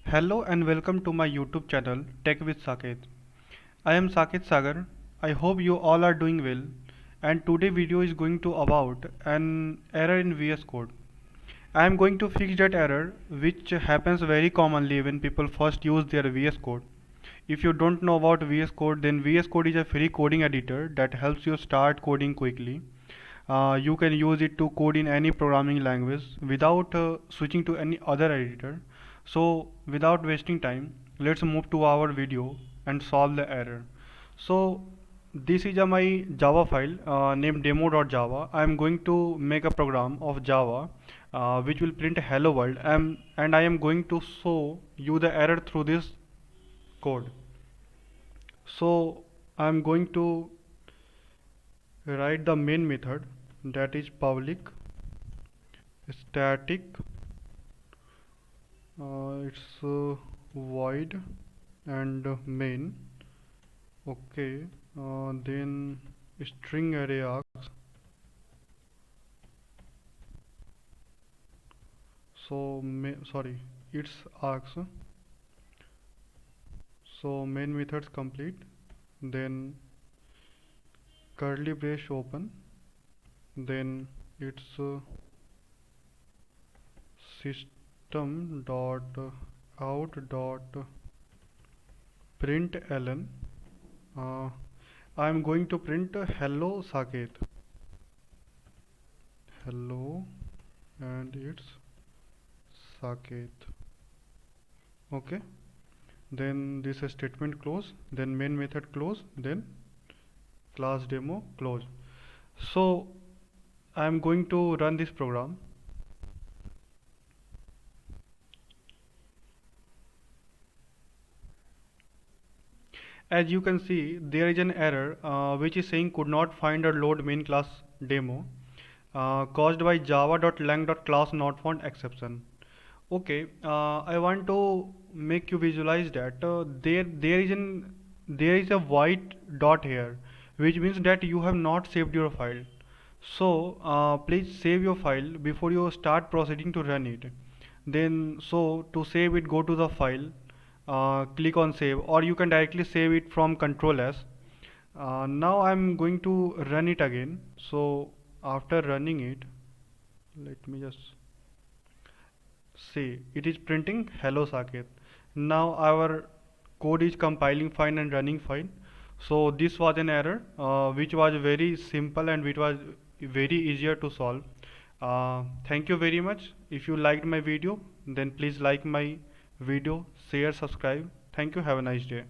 Hello and welcome to my YouTube channel Tech with Saket. I am Saket Sagar. I hope you all are doing well, and today video is going to about an error in VS Code. I am going to fix that error which happens very commonly when people first use their VS Code. If you don't know about VS Code, then VS Code is a free coding editor that helps you start coding quickly. You can use it to code in any programming language without switching to any other editor. So without wasting time, let's move to our video and solve the error. So this is my Java file named demo.java. I am going to make a program of Java which will print hello world, and I am going to show you the error through this code. So I am going to write the main method, that is public static it's void and main. Okay, then string array args. So sorry, it's args. So main methods complete, then curly brace open, then it's system dot out dot println. I am going to print hello Saket. Hello, and it's Saket. Okay, then this statement close, then main method close, then class demo close. So I am going to run this program. As you can see, there is an error which is saying could not find or load main class demo caused by java.lang.class.not_found_exception. Okay, I want to make you visualize that there is a white dot here, which means that you have not saved your file. So please save your file before you start proceeding to run it. Then so to save it, go to the file, click on save, or you can directly save it from Control S. Now I'm going to run it again. So after running it, let me just see, it is printing hello Saket. Now our code is compiling fine and running fine. So this was an error which was very simple and which was very easier to solve. Thank you very much. If you liked my video, then please like my video, share, subscribe. Thank you. Have a nice day.